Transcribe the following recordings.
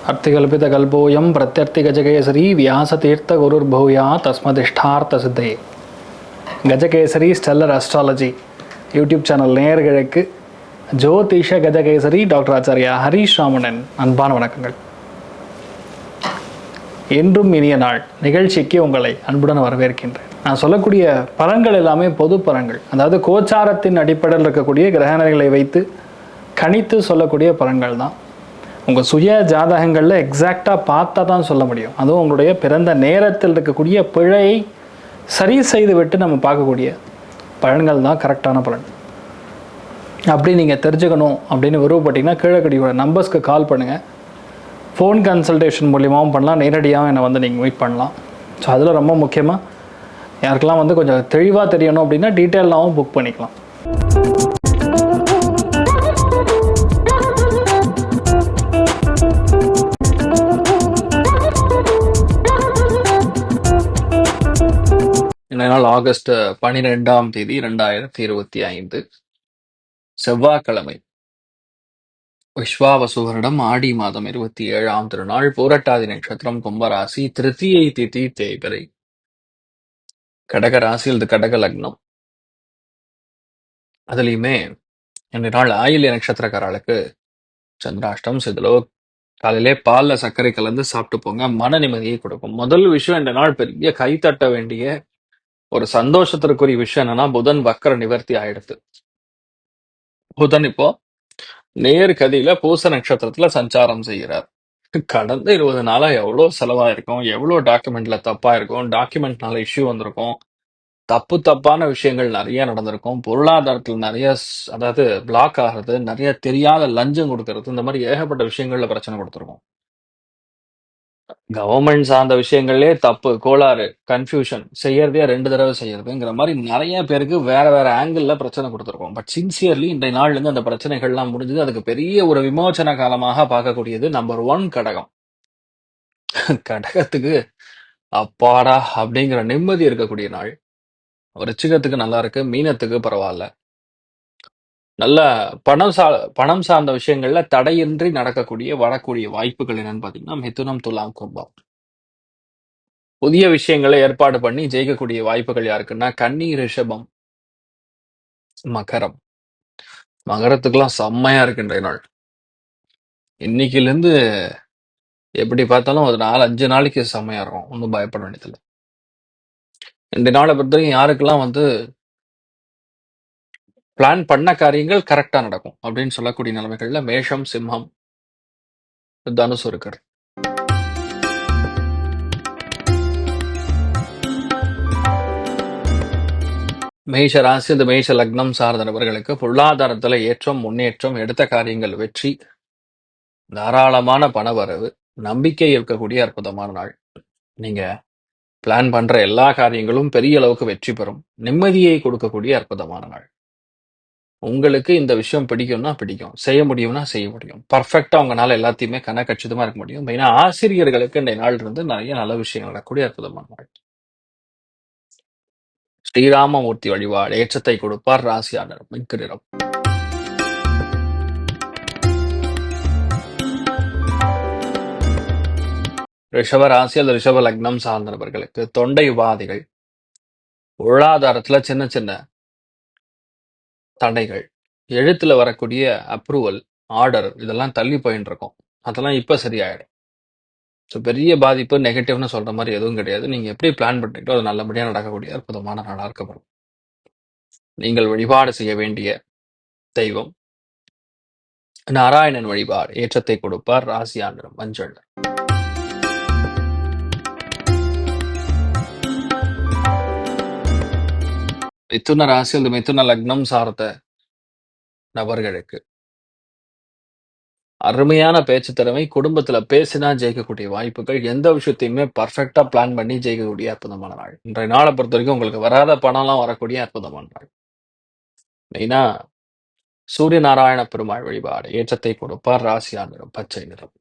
அர்த்திகல்பிதகல்போயம் பிரத்யர்த்திகஜகேசரி வியாசதீர்த்த குருர்பூயா தஸ்மதிஷ்டார்த்த சித்தையே. Gajakesari stellar astrology YouTube channel நேயர்களுக்கு ஜோதிஷ கஜகேசரி டாக்டர் ஆச்சாரியா ஹரீஷ் ராமணன் அன்பான வணக்கங்கள். என்றும் இனிய நாள் நிகழ்ச்சிக்கு உங்களை அன்புடன் வரவேற்கின்றேன். நான் சொல்லக்கூடிய பலன்கள் எல்லாமே பொது பலன்கள், அதாவது கோச்சாரத்தின் அடிப்படையில் இருக்கக்கூடிய கிரகநிலைகளை வைத்து கணித்து சொல்லக்கூடிய பலன்கள் தான். உங்கள் சுய ஜாதகங்களில் எக்ஸாக்டாக பார்த்தா தான் சொல்ல முடியும். அதுவும் உங்களுடைய பிறந்த நேரத்தில் இருக்கக்கூடிய பிழையை சரி செய்து விட்டு நம்ம பார்க்கக்கூடிய பலன்கள் தான் கரெக்டான பலன். அப்படி நீங்கள் தெரிஞ்சுக்கணும் அப்படின்னு விருப்பப்பட்டீங்கன்னா கீழே கடியோட நம்பர்ஸ்க்கு கால் பண்ணுங்கள். ஃபோன் கன்சல்டேஷன் மூலியமாகவும் பண்ணலாம், நேரடியாகவும் என்னை வந்து நீங்கள் மீட் பண்ணலாம். ஸோ அதில் ரொம்ப முக்கியமாக யாருக்கெல்லாம் வந்து கொஞ்சம் தெளிவாக தெரியணும் அப்படின்னா டீட்டெயிலாகவும் புக் பண்ணிக்கலாம். இந்த நாள் ஆகஸ்ட் 12ஆம் தேதி 2025 செவ்வாய்க்கிழமை, விஸ்வாவசு வருடம் ஆடி மாதம் 27ஆம் திருநாள், பூரட்டாதி நட்சத்திரம், கும்பராசி, திருத்தியை திதி தேய்பிறை, கடக ராசி அல்லது கடக லக்னம். அதுலேயுமே இந்த நாள் ஆயில்ய நட்சத்திரக்காரர்களுக்கு சந்திராஷ்டம். சிதலோ காலையிலே பாலில் சர்க்கரை கலந்து சாப்பிட்டு போங்க, மன நிம்மதியை கொடுக்கும். முதல் விஷயம், இந்த நாள் பெரிய கைத்தட்ட வேண்டிய ஒரு சந்தோஷத்திற்குரிய விஷயம் என்னன்னா, புதன் வக்கர நிவர்த்தி ஆயிடுது. புதன் இப்போ நேர்கதியில பூச நட்சத்திரத்துல சஞ்சாரம் செய்கிறார். கடந்த 20 நாளா எவ்வளவு செலவாயிருக்கும், எவ்வளவு டாக்குமெண்ட்ல தப்பா இருக்கும், டாக்குமெண்ட்னால இஷ்யூ வந்திருக்கும், தப்பான விஷயங்கள் நிறைய நடந்திருக்கும், பொருளாதாரத்துல நிறைய அதாவது பிளாக் ஆகிறது, நிறைய தெரியாத லஞ்சம் கொடுக்கறது, இந்த மாதிரி ஏகப்பட்ட விஷயங்கள்ல பிரச்சனை கொடுத்துருக்கோம். கவர்மெண்ட் சார்ந்த விஷயங்கள்லயே தப்பு, கோளாறு, கன்ஃபியூஷன், செய்யறதே 2 தடவை செய்யறதுங்கிற மாதிரி நிறைய பேருக்கு வேற வேற ஆங்கிள் பிரச்சனை கொடுத்துருக்கோம். பட் சின்சியர்லி இன்றைய நாள்ல இருந்து அந்த பிரச்சனைகள்லாம் முடிஞ்சது. அதுக்கு பெரிய ஒரு விமோச்சன காலமாக பார்க்கக்கூடியது நம்பர் 1 கடகம். கடகத்துக்கு அப்பாடா அப்படிங்கிற நிம்மதி இருக்கக்கூடிய நாள். விருச்சிகத்துக்கு நல்லா இருக்கு, மீனத்துக்கு பரவாயில்ல. நல்ல பணம் சார்ந்த விஷயங்கள்ல தடையின்றி நடக்கக்கூடிய வரக்கூடிய வாய்ப்புகள் என்னன்னு பாத்தீங்கன்னா, மிதுனம், துலாம், கும்பம். புதிய விஷயங்களை ஏற்பாடு பண்ணி ஜெயிக்கக்கூடிய வாய்ப்புகள் யாருக்குன்னா, கன்னி, ரிஷபம், மகரம். மகரத்துக்கெல்லாம் செம்மையா இருக்கு இன்றைய நாள். இன்னைக்குல இருந்து எப்படி பார்த்தாலும் ஒரு 4-5 நாளைக்கு செம்மையா இருக்கும், ஒன்றும் பயப்பட வேண்டியதில்லை. இன்றைய நாளை பொறுத்தவரைக்கும் யாருக்கெல்லாம் வந்து பிளான் பண்ண காரியங்கள் கரெக்டா நடக்கும் அப்படின்னு சொல்லக்கூடிய நிலைமைகள்ல மேஷம், சிம்மம், தனுசு இருக்கிறது. மேஷ ராசி அந்த மேஷ லக்னம் சார்ந்த நபர்களுக்கு பொருளாதாரத்துல ஏற்றம், முன்னேற்றம், எடுத்த காரியங்கள் வெற்றி, தாராளமான பண வரவு, நம்பிக்கை இருக்கக்கூடிய அற்புதமான நாள். நீங்க பிளான் பண்ற எல்லா காரியங்களும் பெரிய அளவுக்கு வெற்றி பெறும், நிம்மதியை கொடுக்கக்கூடிய அற்புதமான நாள். உங்களுக்கு இந்த விஷயம் பிடிக்கும்னா பிடிக்கும், செய்ய முடியும்னா செய்ய முடியும். பர்ஃபெக்டா உங்களால எல்லாத்தையுமே கச்சிதமா இருக்க முடியும். மெயினா ஆசிரியர்களுக்கு இந்த நாள் இருந்து நிறைய நல்ல விஷயங்கள் நடக்கக்கூடிய அற்புதமான நாள். ஸ்ரீராமமூர்த்தி வழிபாடு ஏற்றத்தை கொடுப்பார். ராசியா நிறம் மின்கு நிறம். ரிஷப ராசி அல்லது ரிஷப லக்னம் சார்ந்த நபர்களுக்கு தொண்டை உபாதைகள், பொருளாதாரத்துல சின்ன சின்ன தடைகள், எழுத்துல வரக்கூடிய அப்ரூவல், ஆர்டர் இதெல்லாம் தள்ளி போயின்னு இருக்கும். அதெல்லாம் இப்ப சரியாயிடும். ஸோ பெரிய பாதிப்பு, நெகட்டிவ்னு சொல்ற மாதிரி எதுவும் கிடையாது. நீங்க எப்படி பிளான் பண்ணிட்டோ அது நல்லபடியா நடக்கக்கூடிய அற்புதமான நாளா இருக்கப்படும். நீங்கள் வழிபாடு செய்ய வேண்டிய தெய்வம் நாராயணன் வழிபாடு ஏற்றத்தை கொடுப்பார். ராசியா நிறம் மஞ்சள். மிதுன ராசி அல்லது மிதுன லக்னம் சார்ந்த நபர்களுக்கு அருமையான பேச்சு திறமை, குடும்பத்துல பேசினா ஜெயிக்கக்கூடிய வாய்ப்புகள், எந்த விஷயத்தையுமே பர்ஃபெக்டா பிளான் பண்ணி ஜெயிக்கக்கூடிய அற்புதமான நாள். இன்றைய நாளை பொறுத்த வரைக்கும் உங்களுக்கு வராத பணம்லாம் வரக்கூடிய அற்புதமான நாள். மெயினா சூரிய நாராயண பெருமாள் வழிபாடு ஏற்றத்தை கொடுப்பார். ராசியா நிறம் பச்சை நிறம்.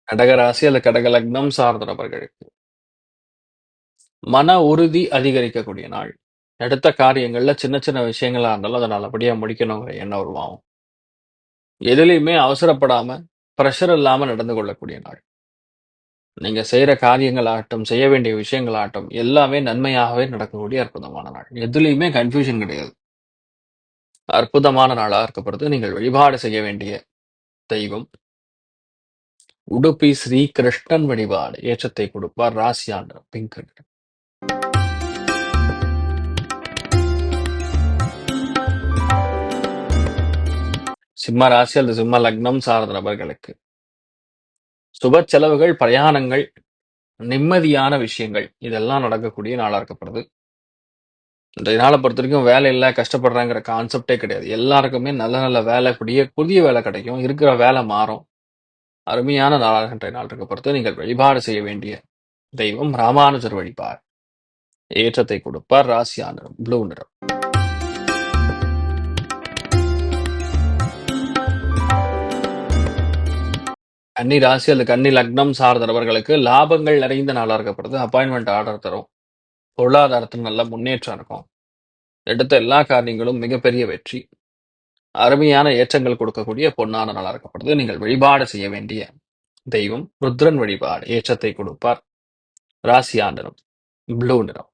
கடக ராசி அல்லது கடக லக்னம் சார்ந்த நபர்களுக்கு மன உறுதி அதிகரிக்கக்கூடிய நாள். எடுத்த காரியங்கள்ல சின்ன சின்ன விஷயங்களா இருந்தாலும் அதை நல்லபடியா முடிக்கணுங்கிற எண்ணம் உருவாகும். எதுலயுமே அவசரப்படாம, பிரஷர் இல்லாம நடந்து கொள்ளக்கூடிய நாள். நீங்க செய்யற காரியங்கள் ஆகட்டும், செய்ய வேண்டிய விஷயங்கள் ஆகட்டும், எல்லாமே நன்மையாகவே நடக்கக்கூடிய அற்புதமான நாள். எதுலயுமே கன்ஃபியூஷன் கிடையாது. அற்புதமான நாளா இருக்கப்படுது. நீங்கள் வழிபாடு செய்ய வேண்டிய தெய்வம் உடுப்பி ஸ்ரீ கிருஷ்ணன் வழிபாடு. ஏற்றத்தை கொடுப்பார். ராசியாண்டர் பிங்க். சிம்ம ராசி அல்லது சிம்ம லக்னம் சார்ந்த நபர்களுக்கு சுப செலவுகள், பிரயாணங்கள், நிம்மதியான விஷயங்கள் இதெல்லாம் நடக்கக்கூடிய நாளா இருக்கப்படுது. இன்றைய நாளை பொறுத்த வரைக்கும் வேலை இல்லை, கஷ்டப்படுறாங்கிற கான்செப்டே கிடையாது. எல்லாருக்குமே நல்ல நல்ல வேலை, புதிய வேலை கிடைக்கும். இருக்கிற வேலை மாறும். அருமையான நாளாக இன்றைய நாள் இருக்கப்படுது. நீங்கள் வழிபாடு செய்ய வேண்டிய தெய்வம் ராமானுஜர் வழிபாடு. ஏற்றத்தை கொடுப்பார். ராசியா நிறம் ப்ளூ நிறம். கன்னி ராசி அல்லது கன்னி லக்னம் சார்ந்த நபர்களுக்கு லாபங்கள் நிறைந்த நாளா இருக்கப்படுது. அப்பாயின்மெண்ட் ஆர்டர் தரும். பொருளாதாரத்தில் நல்ல முன்னேற்றம் இருக்கும். எடுத்த எல்லா காரியங்களும் மிகப்பெரிய வெற்றி. அருமையான ஏற்றங்கள் கொடுக்கக்கூடிய பொன்னான நாளா இருக்கப்படுது. நீங்கள் வழிபாடு செய்ய வேண்டிய தெய்வம் ருத்ரன் வழிபாடு. ஏற்றத்தை கொடுப்பார். ராசியா நிறம் ப்ளூ நிறம்.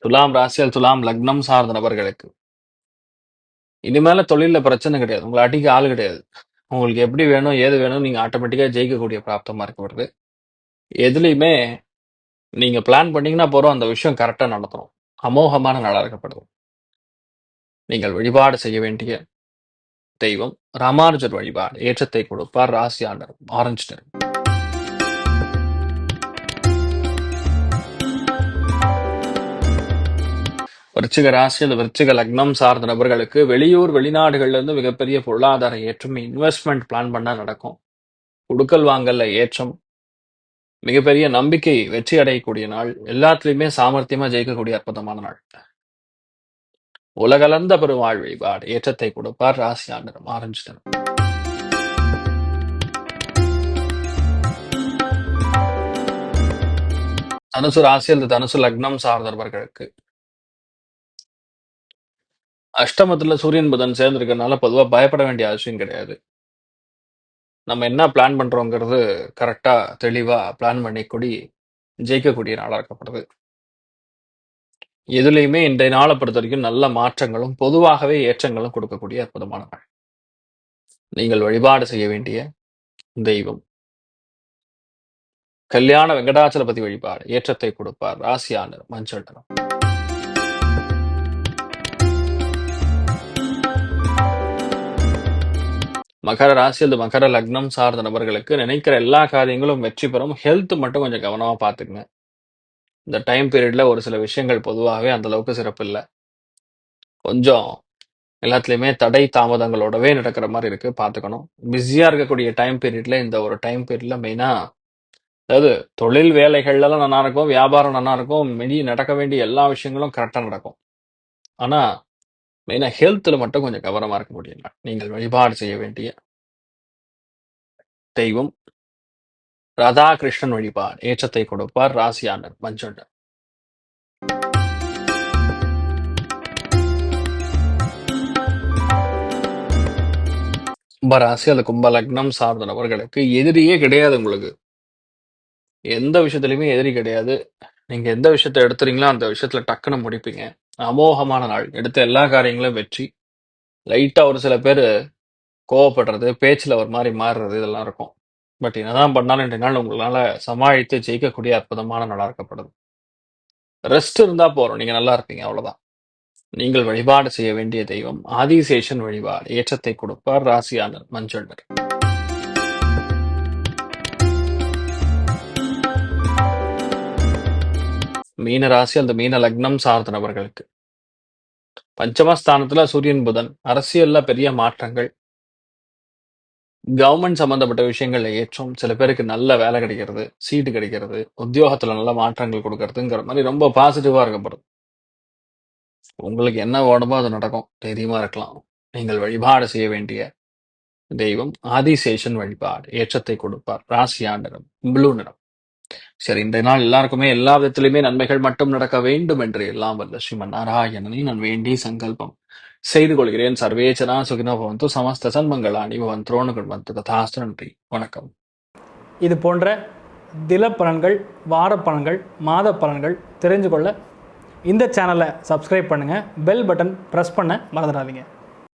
துலாம் ராசியல் துலாம் லக்னம் சார்ந்த நபர்களுக்கு இனிமேல தொழில பிரச்சனை கிடையாது. உங்களை அடிக்க ஆள் கிடையாது. உங்களுக்கு எப்படி வேணும், ஏது வேணும், நீங்க ஆட்டோமேட்டிக்கா ஜெயிக்கக்கூடிய பிராப்தமா இருக்கப்படுது. எதுலையுமே நீங்க பிளான் பண்ணீங்கன்னா போறோம், அந்த விஷயம் கரெக்டா நடத்துறோம். அமோகமான நாளா இருக்கப்படுது. நீங்கள் வழிபாடு செய்ய வேண்டிய தெய்வம் ராமானுஜர் வழிபாடு. ஏற்றத்தை கொடுப்பார். ராசியா நிறம் ஆரஞ்சு நிறம். விருச்சிக ராசி அந்த விருச்சிக லக்னம் சார்ந்த நபர்களுக்கு வெளியூர் வெளிநாடுகள்ல இருந்து மிகப்பெரிய பொருளாதார ஏற்றம், இன்வெஸ்ட்மெண்ட் பிளான் பண்ணா நடக்கும். குடுக்கல் வாங்கல்ல ஏற்றம், மிகப்பெரிய நம்பிக்கை, வெற்றி அடையக்கூடிய நாள். எல்லாத்துலயுமே சாமர்த்தியமா ஜெயிக்கக்கூடிய அற்புதமான நாள். உலகளந்த பெருமாள் வழிபாடு. ஏற்றத்தை கொடுப்பார். ராசியா நிறம் ஆரஞ்சு நிறம். தனுசு ராசி அல்லது தனுசு லக்னம் சார்ந்தவர்களுக்கு அஷ்டமத்துல சூரியன் புதன் சேர்ந்திருக்கிறதுனால பொதுவா பயப்பட வேண்டிய அவசியம் கிடையாது. நம்ம என்ன பிளான் பண்றோங்கிறது கரெக்டா தெளிவா பிளான் பண்ணிக்கூடி ஜெயிக்கக்கூடிய நாளா இருக்கப்படுது. எதுலையுமே இன்றைய நாளை பொறுத்த வரைக்கும் நல்ல மாற்றங்களும் பொதுவாகவே ஏற்றங்களும் கொடுக்கக்கூடிய அற்புதமான நாள். நீங்கள் வழிபாடு செய்ய வேண்டிய தெய்வம் கல்யாண வெங்கடாச்சலபதி வழிபாடு. ஏற்றத்தை கொடுப்பார். ராசியா நிறம் மஞ்சள் நிறம். மகர ராசி அல்லது மகர லக்னம் சார்ந்த நபர்களுக்கு நினைக்கிற எல்லா காரியங்களும் வெற்றி பெறும். ஹெல்த் மட்டும் கொஞ்சம் கவனமா பாத்துக்குங்க. இந்த டைம் பீரியட்ல ஒரு சில விஷயங்கள் பொதுவாகவே அந்த அளவுக்கு சிறப்பு இல்லை. கொஞ்சம் எல்லாத்துலயுமே தடை தாமதங்களோடவே நடக்கிற மாதிரி இருக்கு, பாத்துக்கணும். பிஸியா இருக்கக்கூடிய டைம் பீரியட்ல இந்த ஒரு டைம் பீரியட்ல மெயினா அதாவது தொழில் வேலைகள்லாம் நல்லா இருக்கும், வியாபாரம் நல்லா இருக்கும், நடக்க வேண்டிய எல்லா விஷயங்களும் கரெக்டா நடக்கும். ஆனா மெயினா ஹெல்த்ல மட்டும் கொஞ்சம் கவனமா இருக்க முடியும். நீங்கள் வழிபாடு செய்ய வேண்டிய தெய்வம் ராதாகிருஷ்ணன் வழிபாடு. ஏற்றத்தை கொடுப்பார். ராசியானர் மஞ்சள். கும்ப ராசி அல்லது கும்ப லக்னம் சார்ந்த நபர்களுக்கு எதிரியே கிடையாது. உங்களுக்கு எந்த விஷயத்துலயுமே எதிரி கிடையாது. நீங்க எந்த விஷயத்த எடுத்துறீங்களோ அந்த விஷயத்துல டக்குன்னு முடிப்பீங்க. அமோகமான நாள். எடுத்த எல்லா காரியங்களும் வெற்றி. லைட்டா ஒரு சில பேர் கோவப்படுறது, பேச்சுல ஒரு மாதிரி மாறுறது இதெல்லாம் இருக்கும். பட் என்னதான் பண்ணாலும் இன்றைய நாள் உங்களால சமாளித்து ஜெயிக்கக்கூடிய அற்புதமான நாளா இருக்கப்படுது. ரெஸ்ட் இருந்தா போறோம், நீங்க நல்லா இருப்பீங்க, அவ்வளவுதான். நீங்கள் வழிபாடு செய்ய வேண்டிய தெய்வம் ஆதிசேஷன் வழிபாடு. ஏற்றத்தை கொடுப்பார். ராசியானர் மஞ்சள் நிறம். மீன ராசி அந்த மீன லக்னம் சார்ந்த நபர்களுக்கு பஞ்சமஸ்தானத்துல சூரியன் புதன். அரசியல்ல பெரிய மாற்றங்கள், கவர்மெண்ட் சம்பந்தப்பட்ட விஷயங்கள்ல ஏற்றம், சில பேருக்கு நல்ல வேலை கிடைக்கிறது, சீட்டு கிடைக்கிறது, உத்தியோகத்துல நல்ல மாற்றங்கள் கொடுக்கறதுங்கிற மாதிரி ரொம்ப பாசிட்டிவா இருக்கப்படுது. உங்களுக்கு என்ன வேணுமோ அது நடக்கும். தைரியமா இருக்கலாம். நீங்கள் வழிபாடு செய்ய வேண்டிய தெய்வம் ஆதிசேஷன் வழிபாடு ஏற்றத்தை கொடுப்பார். ராசியா நிறம் ப்ளூ நிறம். சரி, இந்த நாள் எல்லாருக்குமே எல்லா விதத்திலுமே நன்மைகள் மட்டும் நடக்க வேண்டும் என்று எல்லாம் வல்ல ஸ்ரீமன் நாராயணனை நான் வேண்டி சங்கல்பம் செய்து கொள்கிறேன். சர்வேச்சனா சுகினோ பவந்து, சமஸ்த சன்மங்களானி பவந்து, ரோணுகள் வந்து ததாஸ்து. நன்றி, வணக்கம். இது போன்ற தில பலன்கள், வார பலன்கள், மாத பலன்கள் தெரிஞ்சு கொள்ள இந்த சேனலை சப்ஸ்கிரைப் பண்ணுங்கள். பெல் பட்டன் ப்ரெஸ் பண்ண மறந்துடாதீங்க.